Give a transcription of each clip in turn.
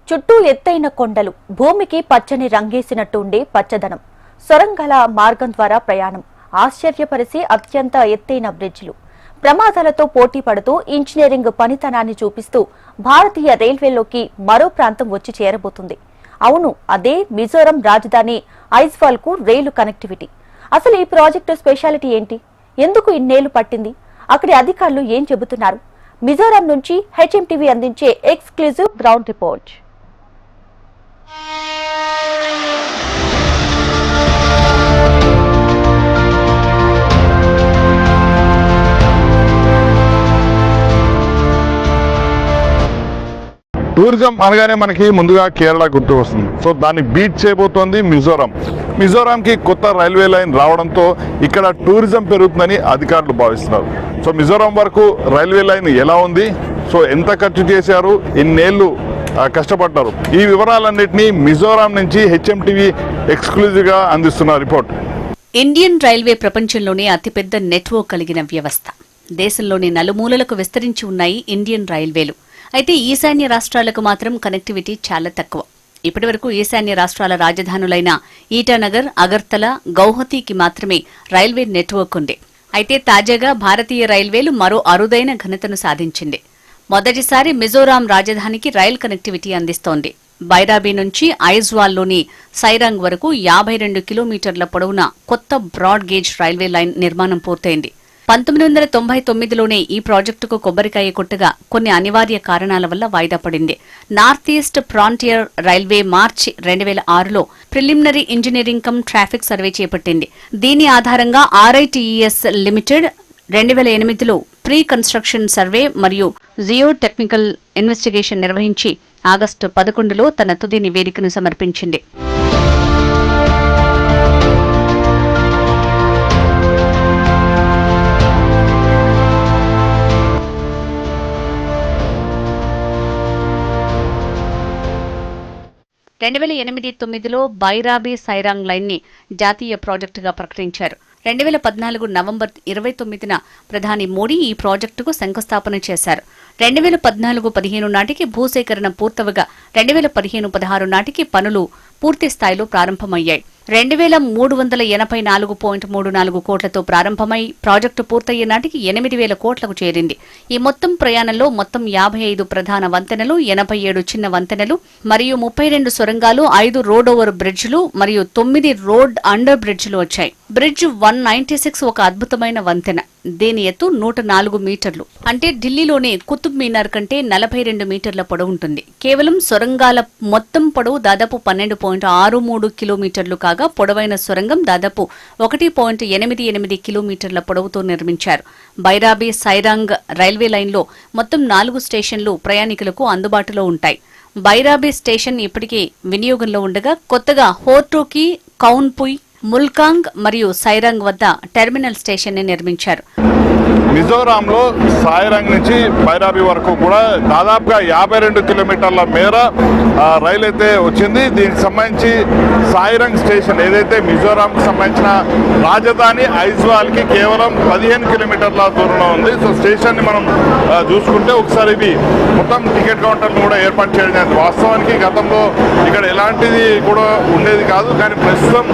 చుట్టూ ఎత్తైన కొండలు, భూమికి పచ్చని రంగేసినట్టు ఉండే పచ్చదనం, సొరంగాల మార్గం ద్వారా ప్రయాణం, ఆశ్చర్యపరిచే అత్యంత ఎత్తైన బ్రిడ్జిలు, ప్రమాదాలతో పోటీ పడుతూ ఇంజనీరింగ్ పనితనాన్ని చూపిస్తూ భారతీయ రైల్వేలోకి మరో ప్రాంతం వచ్చి చేరబోతుంది. అవును, అదే మిజోరం రాజధాని ఐజ్వాల్ కు రైలు కనెక్టివిటీ. అసలు ఈ ప్రాజెక్టు స్పెషాలిటీ ఏంటి? ఎందుకు ఇన్నేళ్లు పట్టింది? అక్కడి అధికారులు ఏం చెబుతున్నారు? మిజోరం నుంచి హెచ్ఎంటీవీ అందించే ఎక్స్క్లూజివ్ గ్రౌండ్ రిపోర్ట్. టూరిజం అనగానే మనకి ముందుగా కేరళ గుర్తు వస్తుంది. సో దాన్ని బీట్ చేయబోతోంది మిజోరం. మిజోరాంకి కొత్త రైల్వే లైన్ రావడంతో ఇక్కడ టూరిజం పెరుగుతుందని అధికారులు భావిస్తున్నారు. సో మిజోరం వరకు రైల్వే లైన్ ఎలా ఉంది, సో ఎంత ఖర్చు చేశారు, ఎన్నేళ్ళు కష్టపడ్డారు, ఈ వివరాలన్నింటినీ మిజోరాం నుంచి హెచ్ఎంటీవీ ఎక్స్క్లూజివ్గా అందిస్తున్న రిపోర్ట్. ఇండియన్ రైల్వే ప్రపంచంలోనే అతిపెద్ద నెట్వర్క్ కలిగిన వ్యవస్థ. దేశంలోని నలుమూలలకు విస్తరించి ఉన్నాయి ఇండియన్ రైల్వేలు. అయితే ఈశాన్య రాష్ట్రాలకు మాత్రం కనెక్టివిటీ చాలా తక్కువ. ఇప్పటివరకు ఈశాన్య రాష్ట్రాల రాజధానులైన ఈటానగర్, అగర్తల, గౌహతికి మాత్రమే రైల్వే నెట్వర్క్ ఉంది. అయితే తాజాగా భారతీయ రైల్వేలు మరో అరుదైన ఘనతను సాధించింది. మొదటిసారి మిజోరాం రాజధానికి రైల్ కనెక్టివిటీ అందిస్తోంది. బైరాబీ నుంచి ఐజ్వాల్లోని సైరాంగ్ వరకు 52 కిలోమీటర్ల పొడవున కొత్త బ్రాడ్ గేజ్ రైల్వే లైన్ నిర్మాణం పూర్తయింది. 1999లోనే ఈ ప్రాజెక్టుకు కొబ్బరికాయ కొట్టగా కొన్ని అనివార్య కారణాల వల్ల వాయిదా పడింది. North east frontier railway March 2006లో preliminary engineering cum traffic survey చేపట్టింది. దీని ఆధారంగా RITES లిమిటెడ్ 2008లో ప్రీ కన్స్ట్రక్షన్ సర్వే మరియు జియో టెక్నికల్ ఇన్వెస్టిగేషన్ నిర్వహించి ఆగస్టు 11లో తన తుది నివేదికను సమర్పించింది. రెండు 2008-9లో బైరాబీ సైరాంగ్ లైన్ ని జాతీయ ప్రాజెక్టుగా ప్రకటించారు. 2014 నవంబర్ 29న ప్రధాని మోడీ ఈ ప్రాజెక్టుకు శంకుస్థాపన చేశారు. 2014-15 నాటికి భూసేకరణ పూర్తవగా 2015-16 నాటికి పనులు పూర్తి స్థాయిలో ప్రారంభమయ్యాయి. 2384.34 కోట్లతో ప్రారంభమై ప్రాజెక్టు పూర్తయ్యే నాటికి 8000 కోట్లకు చేరింది. ఈ మొత్తం ప్రయాణంలో మొత్తం 55 ప్రధాన వంతెనలు, 87 చిన్న వంతెనలు మరియు 32 సొరంగాలు, 5 రోడ్ ఓవర్ బ్రిడ్జ్లు మరియు 9 రోడ్ అండర్ బ్రిడ్జ్లు వచ్చాయి. బ్రిడ్జ్ 196 ఒక అద్భుతమైన వంతెన. దీని ఎత్తు 104 మీటర్లు. అంటే ఢిల్లీలోని కుతుబ్ మీనార్ కంటే 42 మీటర్ల పొడవు ఉంటుంది. కేవలం సొరంగాల మొత్తం పొడవు దాదాపు 12.63 కిలోమీటర్లు కాగా పొడవైన సొరంగం దాదాపు 1.88 కిలోమీటర్ల పొడవుతో నిర్మించారు. బైరాబీ సైరాంగ్ రైల్వే లైన్లో మొత్తం 4 స్టేషన్లు ప్రయాణికులకు అందుబాటులో ఉంటాయి. బైరాబీ స్టేషన్ ఇప్పటికే వినియోగంలో ఉండగా కొత్తగా హోర్టోకి, కౌన్పుయ్, ముల్కాంగ్ మరియు సైరాంగ్ వద్ద టెర్మినల్ స్టేషన్ ని నిర్మించారు. మిజోరాంలో సాయిరంగ్ నుంచి బైరాబీ వరకు కూడా దాదాపుగా 52 కిలోమీటర్ల మేర రైలు అయితే వచ్చింది. దీనికి సంబంధించి సాయిరంగ్ స్టేషన్ ఏదైతే మిజోరాంకి సంబంధించిన రాజధాని ఐజ్వాల్కి కేవలం 15 కిలోమీటర్ల దూరంలో ఉంది. సో స్టేషన్ని మనం చూసుకుంటే ఒకసారి ఇవి మొత్తం టికెట్ కౌంటర్ను కూడా ఏర్పాటు చేయడం జరిగింది. వాస్తవానికి గతంలో ఇక్కడ ఎలాంటిది కూడా ఉండేది కాదు, కానీ ప్రస్తుతం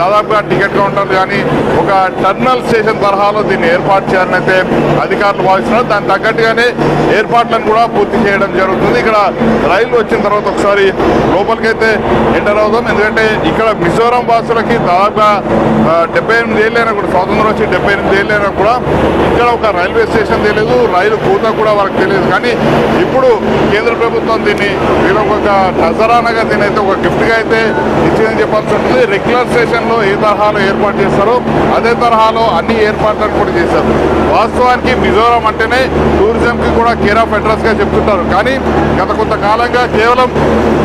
దాదాపుగా టికెట్ కౌంటర్లు కానీ ఒక టర్మినల్ స్టేషన్ తరహాలో దీన్ని ఏర్పాటు చేయాలని అయితే అధికారులు భావిస్తున్నారు. దానికి తగ్గట్టుగానే ఏర్పాట్లను కూడా పూర్తి చేయడం జరుగుతుంది. ఇక్కడ రైలు వచ్చిన తర్వాత ఒకసారి లోపలికైతే ఎంటర్ అవుతాం. ఎందుకంటే ఇక్కడ మిజోరాం వాసులకి దాదాపుగా 78 ఏళ్ళైనా కూడా, స్వాతంత్రం వచ్చి 78 ఏళ్ళైనా కూడా ఇక్కడ ఒక రైల్వే స్టేషన్ తెలియదు, రైలు కూత కూడా వాళ్ళకి తెలియదు. కానీ ఇప్పుడు కేంద్ర ప్రభుత్వం దీన్ని వీళ్ళకి ఒక నజరానగా దీన్ని అయితే ఒక గిఫ్ట్గా అయితే ఇచ్చిందని చెప్పాల్సి ఉంటుంది. రెగ్యులర్ స్టేషన్లో ఏ తరహాలో ఏర్పాటు చేస్తారో అదే తరహాలో అన్ని ఏర్పాట్లను కూడా చేశారు. వాస్తవానికి మిజోరాం అంటేనే టూరిజంకి కూడా కేర్ ఆఫ్ అడ్రస్ గా చెప్తుంటారు. కానీ గత కొంతకాలంగా కేవలం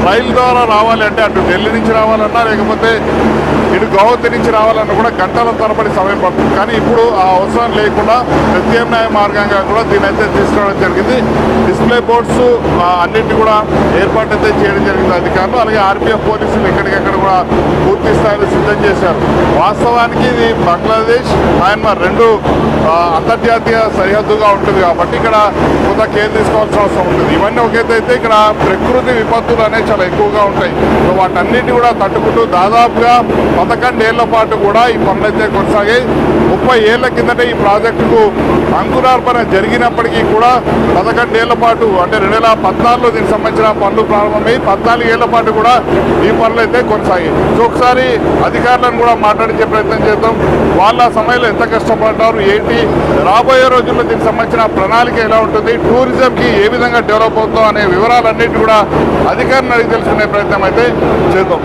రైలు ద్వారా రావాలి అంటే అటు ఢిల్లీ నుంచి రావాలన్నా లేకపోతే ఇటు గౌహతి నుంచి రావాలన్నా కూడా గంటల తరబడి సమయం పడుతుంది. కానీ ఇప్పుడు ఆ అవసరం లేకుండా ప్రత్యామ్నాయ మార్గంగా కూడా దీని అయితే తీసుకురావడం జరిగింది. డిస్ప్లే బోర్డ్స్ అన్నింటినీ కూడా ఏర్పాటు అయితే చేయడం జరిగింది అధికారులు. అలాగే ఆర్పీఎఫ్ పోలీసులు ఎక్కడికెక్కడ కూడా పూర్తి స్థాయిలో సిద్ధం చేశారు. వాస్తవానికి ఇది బంగ్లాదేశ్, మయన్మార్ రెండు అంతర్జాతీయ సరిహద్దుగా ఉంటుంది కాబట్టి ఇక్కడ కొంత కేర్ తీసుకోవాల్సిన అవసరం ఉంటుంది. ఇవన్నీ ఒకేదైతే ఇక్కడ ప్రకృతి విపత్తులు అనేవి చాలా ఎక్కువగా ఉంటాయి. సో వాటన్నిటిని కూడా తట్టుకుంటూ దాదాపుగా 11 ఏళ్ల పాటు కూడా ఈ పనులైతే కొనసాగాయి. 30 ఏళ్ల కిందటే ఈ ప్రాజెక్టుకు అంకురార్పణ జరిగినప్పటికీ కూడా 11 ఏళ్ల పాటు అంటే 2014లో దీనికి సంబంధించిన పనులు ప్రారంభమై 14 ఏళ్ల పాటు కూడా ఈ పనులు అయితే కొనసాగాయి. సో ఒకసారి అధికారులను కూడా మాట్లాడించే ప్రయత్నం చేద్దాం. వాళ్ళ సమయంలో ఎంత కష్టపడ్డారు, ఏంటి, రాబోయే రోజుల్లో దీనికి సంబంధించిన ప్రణాళిక ఎలా ఉంటుంది, టూరిజంకి ఏ విధంగా డెవలప్ అవుతుందో అనే వివరాలన్నిటి కూడా అధికారులను అడిగి తెలుసుకునే ప్రయత్నం అయితే చేద్దాం.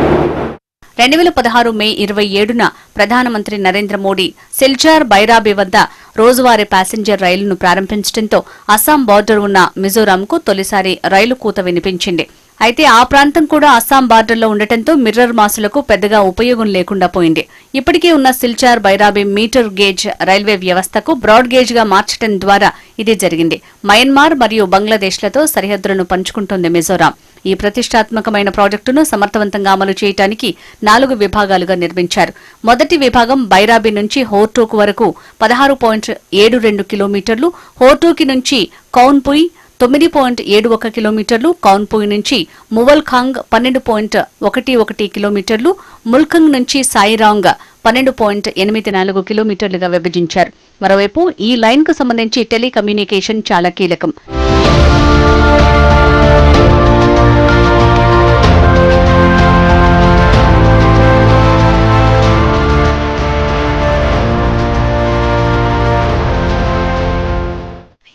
2016 మే 27న ప్రధానమంత్రి నరేంద్ర మోడీ సిల్చార్ బైరాబి వద్ద రోజువారీ ప్యాసింజర్ రైలును ప్రారంభించడంతో అస్సాం బార్డర్ ఉన్న మిజోరాంకు తొలిసారి రైలు కూత వినిపించింది. అయితే ఆ ప్రాంతం కూడా అస్సాం బార్డర్లో ఉండటంతో మిర్రర్ మాసులకు పెద్దగా ఉపయోగం లేకుండా పోయింది. ఇప్పటికే ఉన్న Silchar Bairabi metre gauge railway వ్యవస్థకు బ్రాడ్ గేజ్ గా మార్చడం ద్వారా ఇది జరిగింది. మయన్మార్ మరియు బంగ్లాదేశ్లతో సరిహద్దులను పంచుకుంటోంది మిజోరాం. ఈ ప్రతిష్టాత్మకమైన ప్రాజెక్టును సమర్థవంతంగా అమలు చేయడానికి 4 విభాగాలుగా నిర్మించారు. మొదటి విభాగం బైరాబి నుంచి హోర్టోకు వరకు 16.72 కిలోమీటర్లు, హోర్టోకి నుంచి కౌన్పుయ్ 9.71 కిలోమీటర్లు, కౌన్పుయ్ నుంచి మువల్ఖాంగ్ 12.11 కిలోమీటర్లు, ముల్ఖంగ్ నుంచి సాయిరాంగ్ 12.84 కిలోమీటర్లుగా విభజించారు. మరోవైపు ఈ లైన్ కు సంబంధించి టెలికమ్యూనికేషన్ చాలా కీలకం.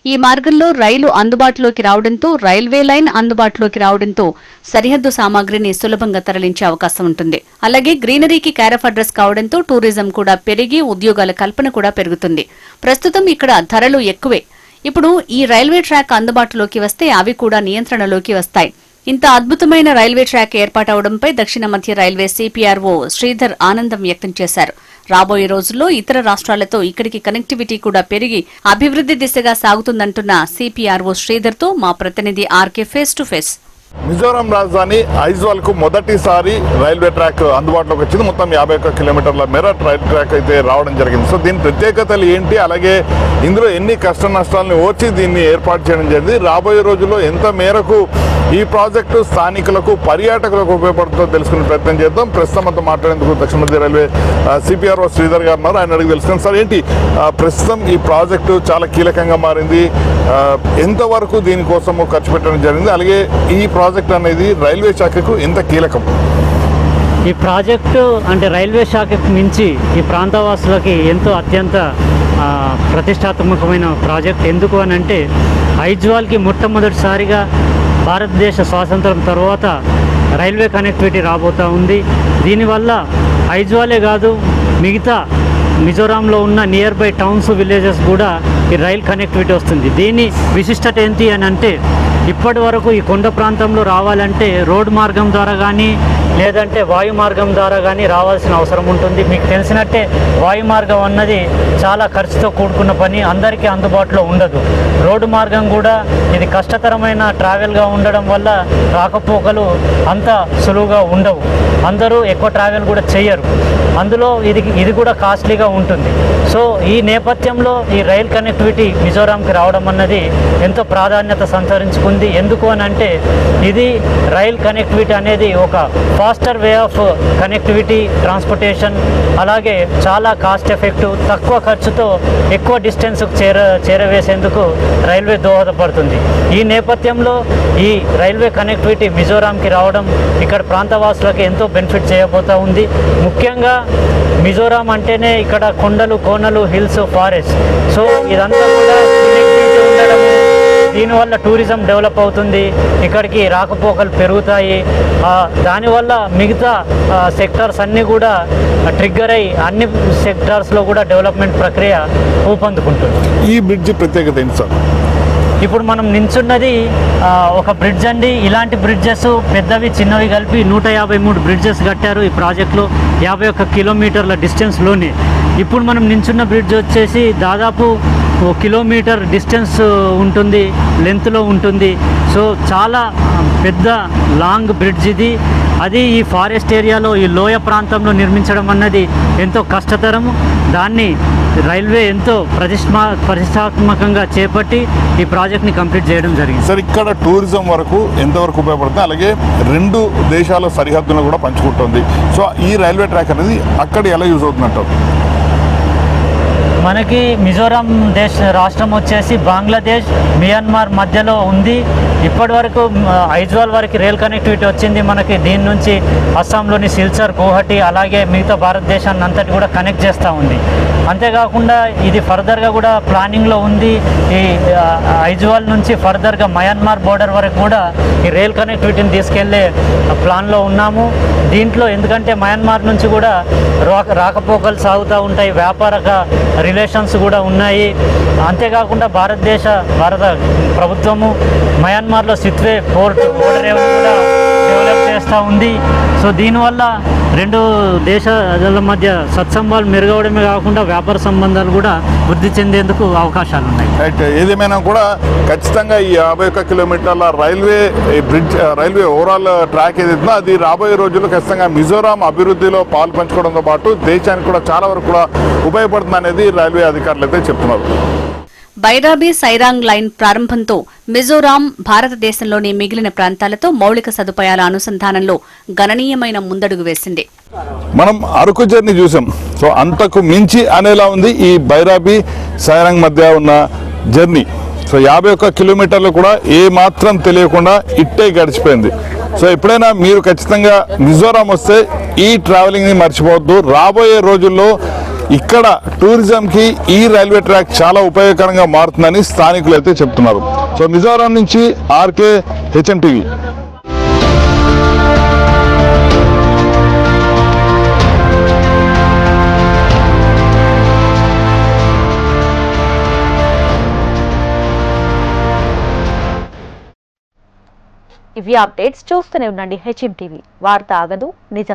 ఈ మార్గంలో రైలు అందుబాటులోకి రావడంతో, రైల్వే లైన్ అందుబాటులోకి రావడంతో సరిహద్దు సామాగ్రిని సులభంగా తరలించే అవకాశం ఉంటుంది. అలాగే గ్రీనరీకి క్యారఫ్ అడ్రస్ కావడంతో టూరిజం కూడా పెరిగి ఉద్యోగాల కల్పన కూడా పెరుగుతుంది. ప్రస్తుతం ఇక్కడ ధరలు ఎక్కువే. ఇప్పుడు ఈ రైల్వే ట్రాక్ అందుబాటులోకి వస్తే అవి కూడా నియంత్రణలోకి వస్తాయి. ఇంత అద్భుతమైన రైల్వే ట్రాక్ ఏర్పాటవడంపై దక్షిణ మధ్య రైల్వే సిపిఆర్ఓ శ్రీధర్ ఆనందం వ్యక్తం చేశారు. రాబోయే రోజుల్లో ఇతర రాష్ట్రాలతో ఇక్కడికి కనెక్టివిటీ కూడా పెరిగి అభివృద్ధి దిశగా సాగుతుందంటున్న సిపిఆర్ఓ శ్రీధర్తో మా ప్రతినిధి RK face to face. Mizoram రాజధాని ఐజ్వాల్ కు మొదటిసారి రైల్వే ట్రాక్ అందుబాటులోకి వచ్చింది. మొత్తం 51 కిలోమీటర్ల మేర రైల్ ట్రాక్ అయితే రావడం జరిగింది. సో దీని ప్రత్యేకతలు ఏంటి, అలాగే ఇందులో ఎన్ని కష్ట నష్టాలను ఓర్చి దీన్ని ఏర్పాటు చేయడం జరిగింది, రాబోయే రోజుల్లో ఎంత మేరకు ఈ ప్రాజెక్టు స్థానికులకు పర్యాటకులకు ఉపయోగపడుతుందో తెలుసుకునే ప్రయత్నం చేద్దాం. ప్రస్తుతం అంతా మాట్లాడేందుకు దక్షిణ మధ్య రైల్వే సిపిఆర్ఓ శ్రీధర్ గారు ఉన్నారు. ఆయన అడిగి తెలుసుకున్నాం. సార్, ఏంటి ప్రస్తుతం ఈ ప్రాజెక్టు చాలా కీలకంగా మారింది, ఎంతవరకు దీనికోసము ఖర్చు పెట్టడం జరిగింది, అలాగే ఈ ప్రాజెక్ట్ అనేది రైల్వే శాఖకు ఎంత కీలకం? ఈ ప్రాజెక్టు అంటే రైల్వే శాఖకు మించి ఈ ప్రాంతవాసులకి ఎంతో అత్యంత ప్రతిష్టాత్మకమైన ప్రాజెక్ట్. ఎందుకు అని అంటే ఐజ్వాల్కి మొట్టమొదటిసారిగా భారతదేశ స్వాతంత్రం తర్వాత రైల్వే కనెక్టివిటీ రాబోతూ ఉంది. దీనివల్ల ఐజ్వాలే కాదు, మిగతా మిజోరాంలో ఉన్న నియర్ బై టౌన్స్, విలేజెస్ కూడా ఈ రైల్ కనెక్టివిటీ వస్తుంది. దీని విశిష్టత ఏంటి అని అంటే ఇప్పటి వరకు ఈ కొండ ప్రాంతంలో రావాలంటే రోడ్ మార్గం ద్వారా కానీ లేదంటే వాయు మార్గం ద్వారా కానీ రావాల్సిన అవసరం ఉంటుంది. మీకు తెలిసినట్టే వాయు మార్గం అన్నది చాలా ఖర్చుతో కూడుకున్న పని, అందరికీ అందుబాటులో ఉండదు. రోడ్డు మార్గం కూడా ఇది కష్టతరమైన ట్రావెల్గా ఉండడం వల్ల రాకపోకలు అంత సులువుగా ఉండవు, అందరూ ఎక్కువ ట్రావెల్ కూడా చేయరు. అందులో ఇది కూడా కాస్ట్లీగా ఉంటుంది. సో ఈ నేపథ్యంలో ఈ రైల్ కనెక్టివిటీ మిజోరాంకి రావడం అన్నది ఎంతో ప్రాధాన్యత సంతరించుకుంది. ఎందుకు అని అంటే ఇది రైల్ కనెక్టివిటీ అనేది ఒక faster way of connectivity, transportation, అలాగే చాలా కాస్ట్ ఎఫెక్టివ్, తక్కువ ఖర్చుతో ఎక్కువ డిస్టెన్స్కు చేరవేసేందుకు రైల్వే దోహదపడుతుంది. ఈ నేపథ్యంలో ఈ రైల్వే కనెక్టివిటీ మిజోరాంకి రావడం ఇక్కడ ప్రాంతవాసులకు ఎంతో బెనిఫిట్ చేయబోతూ ఉంది. ముఖ్యంగా మిజోరాం అంటేనే ఇక్కడ కొండలు, కోనలు, హిల్స్, ఫారెస్ట్. సో ఇదంతా కూడా కనెక్టివిటీ ఉండడం, దీనివల్ల టూరిజం డెవలప్ అవుతుంది, ఇక్కడికి రాకపోకలు పెరుగుతాయి. దానివల్ల మిగతా సెక్టార్స్ అన్నీ కూడా ట్రిగ్గర్ అయ్యి అన్ని సెక్టార్స్లో కూడా డెవలప్మెంట్ ప్రక్రియ ఊపందుకుంటుంది. ఈ బ్రిడ్జ్ ప్రత్యేకత ఏంటి సార్? ఇప్పుడు మనం నించున్నది ఒక బ్రిడ్జ్ అండి. ఇలాంటి బ్రిడ్జెస్ పెద్దవి చిన్నవి కలిపి 153 బ్రిడ్జెస్ కట్టారు ఈ ప్రాజెక్టులో 51 కిలోమీటర్ల డిస్టెన్స్లోనే. ఇప్పుడు మనం నించున్న బ్రిడ్జ్ వచ్చేసి దాదాపు 1 కిలోమీటర్ డిస్టెన్స్ ఉంటుంది, లెంత్లో ఉంటుంది. సో చాలా పెద్ద లాంగ్ బ్రిడ్జ్ ఇది. అది ఈ ఫారెస్ట్ ఏరియాలో ఈ లోయ ప్రాంతంలో నిర్మించడం అన్నది ఎంతో కష్టతరము. దాన్ని రైల్వే ఎంతో ప్రతిష్టాత్మకంగా చేపట్టి ఈ ప్రాజెక్ట్ని కంప్లీట్ చేయడం జరిగింది. సార్, ఇక్కడ టూరిజం వరకు ఎంతవరకు ఉపయోగపడుతుంది, అలాగే 2 దేశాల సరిహద్దులను కూడా పంచుకుంటుంది. సో ఈ రైల్వే ట్రాక్ అనేది అక్కడ ఎలా యూజ్ అవుతుందంటారు? మనకి మిజోరాం రాష్ట్రం వచ్చేసి బంగ్లాదేశ్, మియన్మార్ మధ్యలో ఉంది. ఇప్పటి వరకు ఐజ్వాల్ వరకు రైల్ కనెక్టివిటీ వచ్చింది మనకి. దీని నుంచి అస్సాంలోని సిల్చర్, గౌహటి అలాగే మిగతా భారతదేశాన్ని అంతటి కూడా కనెక్ట్ చేస్తూ ఉంది. అంతేకాకుండా ఇది ఫర్దర్గా కూడా ప్లానింగ్లో ఉంది. ఈ ఐజ్వాల్ నుంచి ఫర్దర్గా మయన్మార్ బోర్డర్ వరకు కూడా ఈ రైల్ కనెక్టివిటీని తీసుకెళ్లే ప్లాన్లో ఉన్నాము. దీంట్లో ఎందుకంటే మయన్మార్ నుంచి కూడా రాకపోకలు సాగుతూ ఉంటాయి, వ్యాపారక రిలేషన్స్ కూడా ఉన్నాయి. అంతేకాకుండా భారత ప్రభుత్వము మయన్మార్లో సిత్వే పోర్ట్ ఓడరేవును కూడా డెవలప్ చేస్తూ ఉంది. సో దీనివల్ల 2 దేశాల మధ్య సత్సంబాలు మెరుగవడమే కాకుండా వ్యాపార సంబంధాలు కూడా వృద్ధి చెందేందుకు అవకాశాలు ఉన్నాయి. రైట్. ఏదేమైనా కూడా ఖచ్చితంగా ఈ 51 కిలోమీటర్ల రైల్వే ఓవరాల్ ట్రాక్ ఏదైతుందో అది రాబోయే రోజుల్లో ఖచ్చితంగా మిజోరాం అభివృద్ధిలో పాలు పంచుకోవడంతో పాటు దేశానికి కూడా చాలా వరకు కూడా ఉపయోగపడుతుంది అనేది రైల్వే అధికారులు అయితే చెప్తున్నారు. బైరాబీ సైరాంగ్ లైన్ ప్రారంభంతో మిజోరాం భారతదేశంలోని మిగిలిన ప్రాంతాలతో మౌలిక సదుపాయాల అనుసంధానంలో గణనీయమైన ముందడుగు వేసింది. మనం అరకు జర్నీ చూసాం. సో అంతకు మించి అనేలా ఉంది ఈ బైరాబీ సైరాంగ్ మధ్య ఉన్న జర్నీ. సో 51 కిలోమీటర్లు కూడా ఏ మాత్రం తెలియకుండా ఇట్టే గడిచిపోయింది. సో ఎప్పుడైనా మీరు ఖచ్చితంగా మిజోరాం వస్తే ఈ ట్రావెలింగ్ని మర్చిపోవద్దు. రాబోయే రోజుల్లో ఇక్కడ టూరిజంకి ఈ రైల్వే ట్రాక్ చాలా ఉపయోగకరంగా మారుతుందని స్థానికులు అయితే చెప్తున్నారు. సో మిజోరాం నుంచి ఆర్కే, హెచ్ఎంటీవీ. ఇవి అప్డేట్స్ చూస్తూనే ఉండండి హెచ్ఎంటీవీ. వార్త ఆగదు, నిజం